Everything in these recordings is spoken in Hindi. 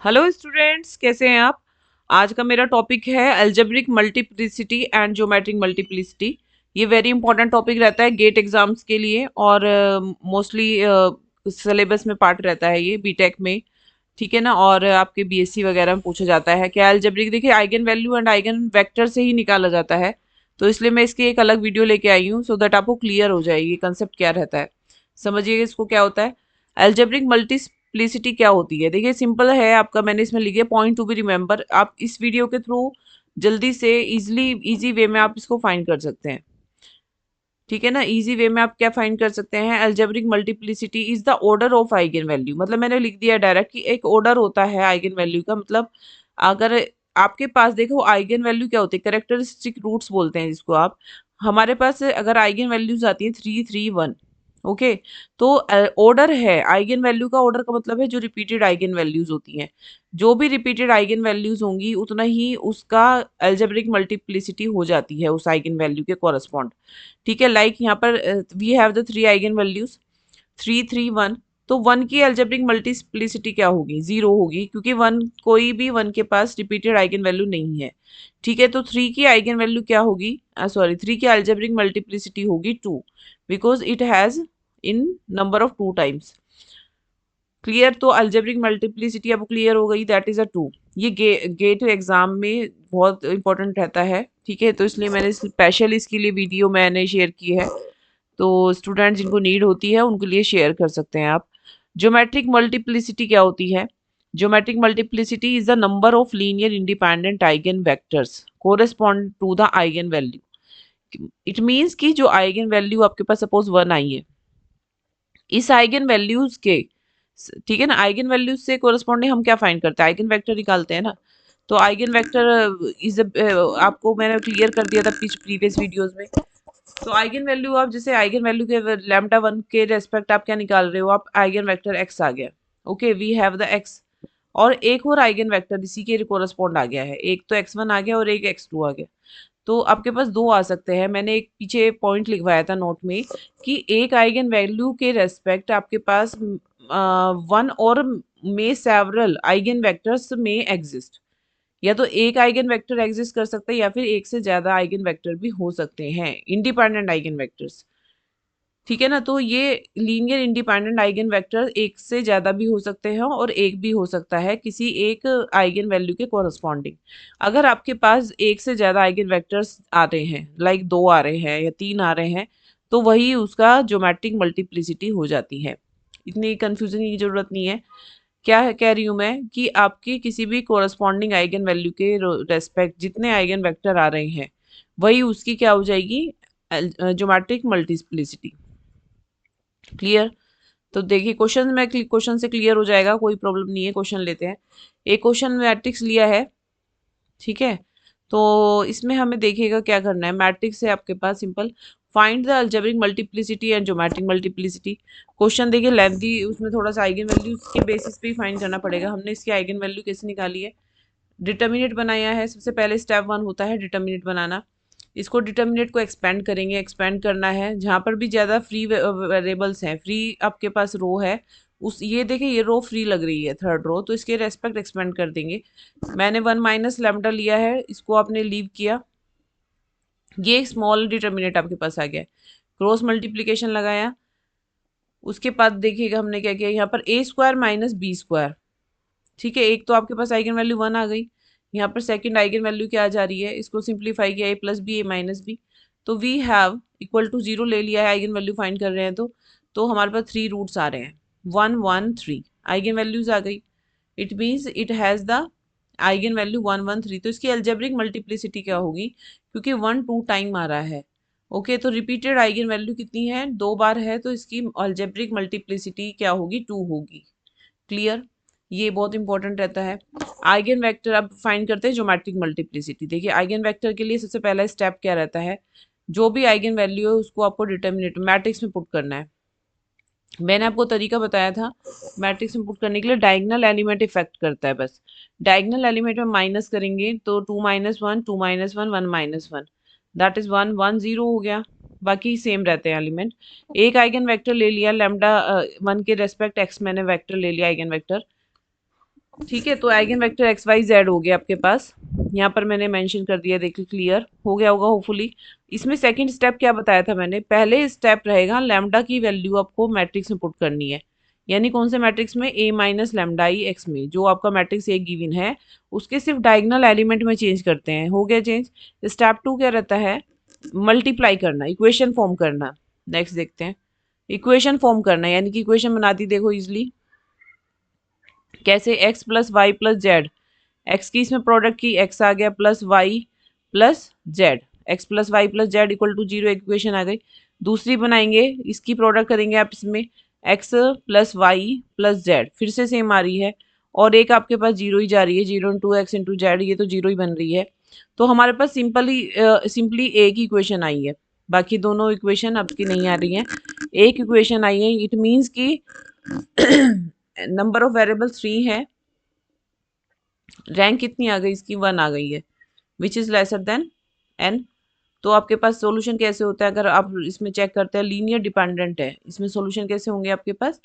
हेलो स्टूडेंट्स, कैसे हैं आप। आज का मेरा टॉपिक है algebraic multiplicity and geometric multiplicity. ये वेरी इंपॉर्टेंट टॉपिक रहता है गेट एग्जाम्स के लिए और मोस्टली सिलेबस में पार्ट रहता है ये बीटेक में। ठीक है ना। और आपके बीएससी वगैरह में पूछा जाता है क्या अलजेब्रिक, देखिए eigen value and eigen vector से ही निकाला जाता है। तो इसलिए मैं इसकी एक अलग वीडियो लेके आई हूँ सो दैट आपको क्लियर हो जाए ये कंसेप्ट क्या रहता है। समझिए इसको क्या होता है। अलजेब्रिक मल्टीप्लिसिटी क्या होती है, देखिए सिंपल है आपका, मैंने इसमें लिखे पॉइंट टू बी रिमेंबर। आप इस वीडियो के थ्रू जल्दी से इजी वे में आप इसको फाइंड कर सकते हैं। ठीक है ना। इजी वे में आप क्या फाइंड कर सकते हैं, algebraic multiplicity is the order of eigen value. मतलब मैंने लिख दिया डायरेक्ट कि एक ऑर्डर होता है आइगन वैल्यू का। मतलब अगर आपके पास देखो आइगन वैल्यू क्या होती है, कैरेक्टरिस्टिक रूट्स बोलते हैं जिसको आप। हमारे पास अगर आइगन वैल्यूज आती है 3 3 1, ओके। तो ऑर्डर है, आइगन वैल्यू का ऑर्डर का मतलब है जो रिपीटेड आइगन वैल्यूज होती हैं। जो भी रिपीटेड आइगन वैल्यूज होंगी उतना ही उसका अलजेब्रिक मल्टीप्लिसिटी हो जाती है उस आइगन वैल्यू के कॉरस्पॉन्ड। ठीक है। लाइक यहाँ पर we have the 3 eigen values 3 3 1। तो 1 की अलजेब्रिक मल्टीप्लिसिटी क्या होगी, 0 होगी, क्योंकि 1 कोई भी 1 के पास रिपीटेड आइगन वैल्यू नहीं है। ठीक है। तो 3 की आइगन वैल्यू क्या होगी, सॉरी 3 की अलजेब्रिक मल्टीप्लिसिटी होगी 2, because it has in number of 2 times. Clear. तो अलजेब्रिक मल्टीप्लिसिटी अब क्लियर हो गई, दैट इज अ 2। ये गेट एग्जाम में बहुत इंपॉर्टेंट रहता है। ठीक है। तो इसलिए मैंने स्पेशल इसके लिए वीडियो मैंने शेयर की है। तो स्टूडेंट जिनको नीड होती है उनके लिए शेयर कर सकते हैं आप। ज्योमेट्रिक मल्टीप्लिसिटी क्या होती है, geometric multiplicity is the number of linear independent eigen vectors correspond to the eigen value. It means कि जो आइगन वैल्यू आपके पास सपोज 1 आई है, इस आइगन वैल्यूज के, ठीक है ना, आइगन वैल्यूज से कोरस्पॉन्डिंग हम क्या फाइंड करते हैं, आइगन वेक्टर निकालते हैं ना। तो आइगन वेक्टर इज आपको मैंने क्लियर कर दिया था प्रीवियस वीडियोस में। तो आइगन वैल्यू आप जैसे आइगन वैल्यू के लैम्डा 1 के रेस्पेक्ट आप क्या निकाल रहे हो, आप आइगन वेक्टर एक्स आ गया। Okay, we have the x. और एक और आइगन वेक्टर इसी के कोरस्पॉन्ड आ गया है, एक तो x1 आ गया और एक x2 आ गया। तो आपके पास दो आ सकते हैं। मैंने एक पीछे पॉइंट लिखवाया था नोट में कि एक आइगन वैल्यू के रेस्पेक्ट आपके पास वन और में सेवरल आइगन वेक्टर्स में एग्जिस्ट। या तो एक आइगन वेक्टर एग्जिस्ट कर सकता है या फिर एक से ज्यादा आइगन वेक्टर भी हो सकते हैं, इंडिपेंडेंट आइगन वेक्टर्स। ठीक है ना। तो ये लीनियर इंडिपेंडेंट आइगन वेक्टर एक से ज्यादा भी हो सकते हैं और एक भी हो सकता है किसी एक आइगन वैल्यू के कोरस्पॉन्डिंग। अगर आपके पास एक से ज्यादा आइगन वेक्टर्स आ रहे हैं, लाइक 2 आ रहे हैं या 3 आ रहे हैं, तो वही उसका ज्योमेट्रिक मल्टीप्लिसिटी हो जाती है। इतनी कंफ्यूजन की जरूरत नहीं है। क्या है कह रही हूं मैं कि आपकी किसी भी कोरस्पॉन्डिंग आइगन वैल्यू के रेस्पेक्ट जितने आइगन वेक्टर आ रहे हैं वही उसकी क्या हो जाएगी, ज्योमेट्रिक मल्टीप्लिसिटी। क्लियर। तो देखिए क्वेश्चन में, क्वेश्चन से क्लियर हो जाएगा, कोई प्रॉब्लम नहीं है। क्वेश्चन लेते हैं। एक क्वेश्चन मैट्रिक्स लिया है, ठीक है। तो इसमें हमें देखिएगा क्या करना है। मैट्रिक्स है आपके पास, simple find the algebraic multiplicity and geometric multiplicity. Question देखिए लेंथी, उसमें थोड़ा सा आइगन वैल्यू के बेसिस पे ही फाइंड करना पड़ेगा। हमने इसकी आइगन वैल्यू कैसे निकाली है, डिटर्मिनेट बनाया है। सबसे पहले स्टेप 1 होता है डिटर्मिनेट बनाना। इसको डिटर्मिनेट को एक्सपेंड करेंगे, एक्सपेंड करना है जहाँ पर भी ज़्यादा फ्री वेरिएबल्स हैं, फ्री आपके पास रो है, उस ये देखिए ये रो फ्री लग रही है, थर्ड रो, तो इसके रेस्पेक्ट एक्सपेंड कर देंगे। मैंने 1 माइनस लैम्डा लिया है, इसको आपने लीव किया। ये एक स्मॉल डिटर्मिनेट आपके पास आ गया। क्रॉस मल्टीप्लीकेशन लगाया। उसके बाद देखिएगा हमने क्या किया, यहाँ पर ए स्क्वायर माइनस बी स्क्वायर। ठीक है। एक तो आपके पास आइगन वैल्यू 1 आ गई। यहाँ पर सेकंड आइगन वैल्यू क्या आ जा रही है, इसको सिंप्लीफाई किया, ए प्लस बी ए माइनस बी। तो वी हैव इक्वल टू 0 ले लिया है, आइगन वैल्यू फाइंड कर रहे हैं। तो हमारे पास 3 रूट्स आ रहे हैं, 1 1 3 आइगन वैल्यूज आ गई। It means it has the eigen value 1 1 3। तो इसकी अलजेब्रिक मल्टीप्लिसिटी क्या होगी, क्योंकि 1 2 टाइम आ रहा है। ओके। तो रिपीटेड आइगन वैल्यू कितनी है, 2 बार है, तो इसकी अलजेब्रिक मल्टीप्लिसिटी क्या होगी, 2 होगी। क्लियर। ये बहुत इंपॉर्टेंट रहता है। आइगन वेक्टर अब फाइंड करते हैं ज्योमेट्रिक मल्टीप्लिसिटी। देखिए आइगन वेक्टर के लिए सबसे पहला स्टेप क्या रहता है, जो भी आइगन वैल्यू है उसको आपको डिटर्मिनेट मैट्रिक्स में पुट करना है। मैंने आपको तरीका बताया था मैट्रिक्स में पुट करने के लिए, डायगोनल एलिमेंट इफेक्ट करता है बस। डायगोनल एलिमेंट में माइनस करेंगे तो 2 minus 1 2 minus 1 1 minus 1, that is 1 1 0 हो गया। बाकी सेम रहते हैं एलिमेंट। एक आइगन वेक्टर ले लिया लैम्डा 1 के रेस्पेक्ट एक्स, मैंने वेक्टर ले लिया आइगन वेक्टर। ठीक है, तो eigen vector x y z हो गया आपके पास। यहाँ पर मैंने मेंशन कर दिया, देखिए क्लियर हो गया होगा होपफुली। इसमें सेकंड स्टेप क्या बताया था मैंने, पहले स्टेप रहेगा लैम्डा की वैल्यू आपको मैट्रिक्स में पुट करनी है। यानी कौन से मैट्रिक्स में, ए माइनस लैम्डा आई एक्स में, जो आपका मैट्रिक्स ए गिवन है उसके सिर्फ डायगोनल एलिमेंट में चेंज करते हैं। हो गया चेंज। स्टेप टू क्या रहता है, मल्टीप्लाई करना, इक्वेशन फॉर्म करना। नेक्स्ट देखते हैं, इक्वेशन फॉर्म करना, यानी कि इक्वेशन बनाती देखो इजिली कैसे, X plus Y plus Z, X की इसमें प्रोडक्ट की, एक्स आ गया plus Y plus Z, X plus Y plus Z equal to zero, equation आ गई। दूसरी बनाएंगे, इसकी प्रोडक्ट करेंगे आप इसमें, X plus Y plus Z, फिर से सेम आ रही है, और एक आपके पास जीरो ही जा रही है, zero into x into Z, ये तो जीरो ही बन रही है। तो हमारे पास सिंपली एक ही इक्वेशन आई है, बाकी दोनों इक्वेशन आपकी नहीं आ रही हैं। एक इक्वेशन आई है, इट मीन्स कि नंबर ऑफ वेरिएबल 3 है, रैंक कितनी आ गई इसकी, 1 आ गई है, which is lesser then n. तो आपके पास सॉल्यूशन कैसे होता है, अगर आप इसमें चेक करते हैं लीनियर डिपेंडेंट है, इसमें सॉल्यूशन कैसे होंगे आपके पास,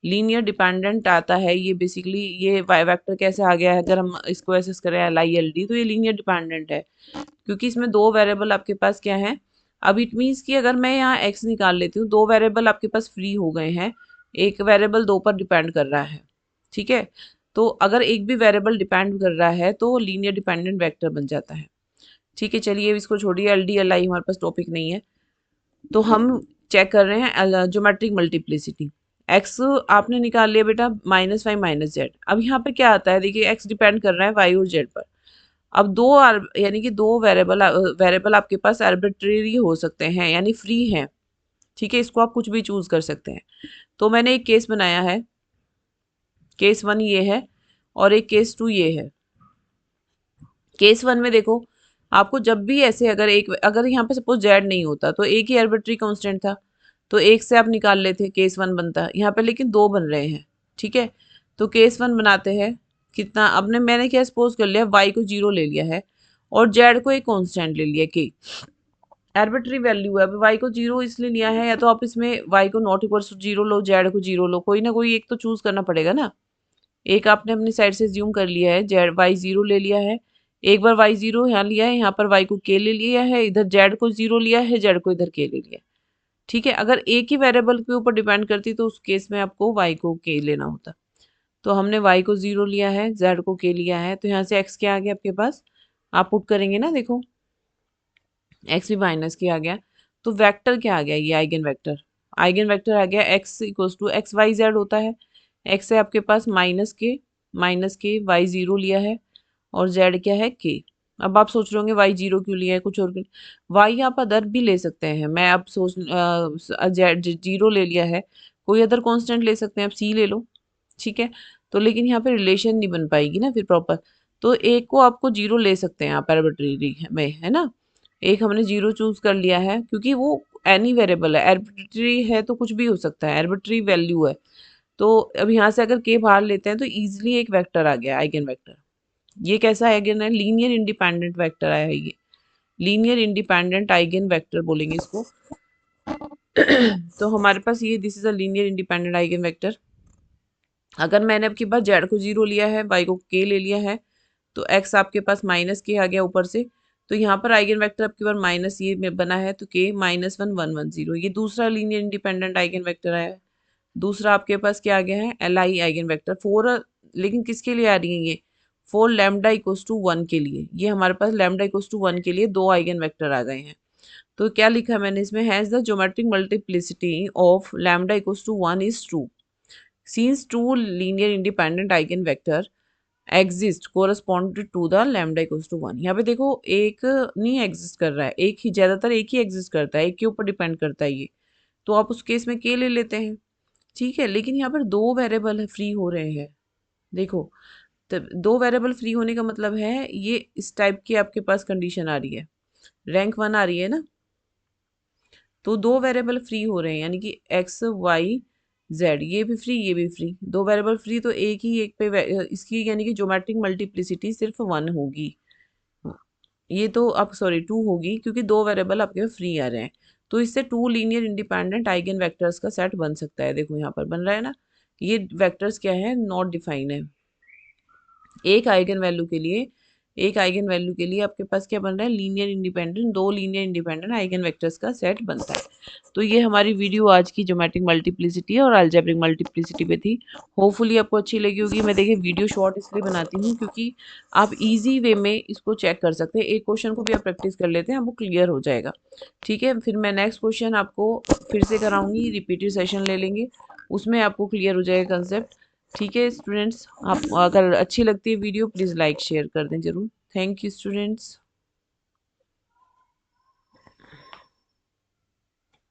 लीनियर डिपेंडेंट आता है। ये बेसिकली ये वाई वेक्टर कैसे आ गया है, अगर हम इसको एसेस करें एल आई एल डी, तो ये लीनियर डिपेंडेंट है, क्योंकि इसमें दो वेरिएबल आपके पास क्या है। अब इट मीन्स कि अगर मैं यहाँ एक्स निकाल लेती हूँ, दो वेरिएबल आपके पास फ्री हो गए हैं, एक वेरिएबल दो पर डिपेंड कर रहा है। ठीक है, तो अगर एक भी वेरिएबल डिपेंड कर रहा है तो लीनियर डिपेंडेंट वेक्टर बन जाता है। ठीक है, चलिए इसको छोड़िए, एल डी एल आई हमारे पास टॉपिक नहीं है। तो हम चेक कर रहे हैं ज्योमेट्रिक मल्टीप्लिसिटी। एक्स आपने निकाल लिया बेटा माइनस वाई माइनस जेड। अब यहाँ पे क्या आता है, देखिए एक्स डिपेंड कर रहा है वाई और जेड पर। अब यानी कि दो वेरिएबल आपके पास आर्बिट्रेरी हो सकते हैं, यानी फ्री हैं। ठीक है, इसको आप कुछ भी चूज कर सकते हैं। तो मैंने एक केस बनाया है, केस वन ये है और एक केस टू ये है। केस वन में देखो, आपको जब भी ऐसे अगर यहाँ पे सपोज जेड नहीं होता तो एक ही आर्बिट्री कांस्टेंट था, तो एक से आप निकाल लेते, केस वन बनता। यहाँ पे लेकिन दो बन रहे हैं। ठीक है, तो केस वन बनाते हैं, कितना, अब मैंने क्या सपोज कर लिया, वाई को जीरो ले लिया है और जेड को एक कांस्टेंट ले लिया, के आर्बिट्री वैल्यू है। अब वाई को जीरो इसलिए लिया है, या तो आप इसमें वाई को नॉट इक्वल टू जीरो लो, जेड को जीरो लो, कोई ना कोई एक तो चूज करना पड़ेगा ना। एक आपने अपनी साइड से ज्यूम कर लिया है, जेड वाई जीरो ले लिया है, एक बार वाई जीरो यहाँ लिया है, यहाँ पर वाई को के ले लिया है, इधर जेड को जीरो लिया है, जेड को इधर के ले लिया है। ठीक है, अगर एक ही वेरिएबल के ऊपर डिपेंड करती तो उस केस में आपको वाई को के लेना होता। तो हमने वाई को जीरो लिया है, जेड को के लिया है, तो यहाँ से एक्स क्या आ गया आपके पास, आप पुट करेंगे ना, देखो एक्स भी माइनस के आ गया। तो वेक्टर क्या आ गया, ये आइगन वेक्टर, आइगन वेक्टर आ गया x equals to x y z होता है। एक्स है आपके पास माइनस के वाई जीरो लिया है और जेड क्या है के। अब आप सोच रहे होंगे वाई जीरो क्यों लिया है, कुछ और क्यों, वाई आप अदर भी ले सकते हैं। मैं अब जेड जीरो ले लिया है, कोई अदर कांस्टेंट ले सकते हैं, आप सी ले लो। ठीक है, तो लेकिन यहाँ पे रिलेशन नहीं बन पाएगी ना फिर प्रॉपर। तो एक को आपको जीरो ले सकते हैं आप आर्बिट्रेरी में, है ना। एक हमने जीरो चूज कर लिया है क्योंकि वो एनी वेरिएबल है, आर्बिट्री है तो कुछ भी हो सकता है, आर्बिट्री वैल्यू है। तो अब यहाँ से अगर के बाहर लेते हैं तो इजिली एक वेक्टर आ गया, आइगन वेक्टर। ये कैसा आइगन है, लीनियर इंडिपेंडेंट वेक्टर आया है ये, लीनियर इंडिपेंडेंट आइगन वेक्टर बोलेंगे इसको। तो हमारे पास ये this is a linear independent eigen vector. अगर मैंने अब की बार जेड को जीरो लिया है, वाई को के ले लिया है, तो एक्स आपके पास माइनस के आ गया ऊपर से। तो यहाँ पर आइगन वेक्टर आपके पास माइनस ये में बना है, तो के minus one one one zero, ये दूसरा लीनियर इंडिपेंडेंट आइगन वेक्टर आया है। दूसरा आपके पास क्या आ गया है, L I eigen vector four, लेकिन किसके लिए आ रही है ये, four lambda equals to one के लिए। ये हमारे पास लैम्डा इक्वल्स टू वन के लिए दो आइगन वेक्टर आ गए हैं। तो क्या लिखा मैंने इसमें, has the geometric multiplicity of lambda equals to one is true since two linear independent eigenvector exist corresponded to the lambda equals to 1। यहाँ पे देखो एक नहीं एग्जिस्ट कर रहा है, एक ही, ज्यादातर एक ही एग्जिस्ट करता है, एक के ऊपर डिपेंड करता है ये। तो आप उस केस में के ले लेते हैं। ठीक है, लेकिन यहाँ पर दो वेरिएबल फ्री हो रहे हैं, देखो। तो दो वेरिएबल फ्री होने का मतलब है ये इस टाइप की आपके पास कंडीशन आ रही है, रैंक वन आ रही है ना। तो दो वेरिएबल फ्री हो रहे हैं, यानी कि एक्स वाई जेड, ये भी फ्री ये भी फ्री, दो वेरिएबल फ्री, तो एक ही एक पे इसकी यानी कि ज्योमेट्रिक मल्टीप्लिसिटी सिर्फ वन होगी। ये तो अब सॉरी टू होगी, क्योंकि दो वेरिएबल आपके फ्री आ रहे हैं। तो इससे two linear independent eigen vectors का सेट बन सकता है, देखो यहाँ पर बन रहा है ना। ये वेक्टर्स क्या है, नॉट डिफाइन है। एक आइगन वैल्यू के लिए आपके पास क्या बन रहा है, लीनियर इंडिपेंडेंट, दो लीनियर इंडिपेंडेंट आइगन वेक्टर्स का सेट बनता है। तो ये हमारी वीडियो आज की ज्योमेट्रिक मल्टीप्लिसिटी और अलजेब्रिक मल्टीप्लिसिटी पे थी। होपफुली आपको अच्छी लगी होगी। मैं देखिए वीडियो शॉर्ट इसलिए बनाती हूँ क्योंकि आप इजी वे में इसको चेक कर सकते हैं। एक क्वेश्चन को भी आप प्रैक्टिस कर लेते हैं, आपको क्लियर हो जाएगा। ठीक है, फिर मैं नेक्स्ट क्वेश्चन आपको फिर से कराऊंगी, रिपीटेड सेशन ले लेंगे, उसमें आपको क्लियर हो जाएगा कंसेप्ट। ठीक है स्टूडेंट्स, आप अगर अच्छी लगती है वीडियो प्लीज़ लाइक शेयर कर दें ज़रूर। Thank you students.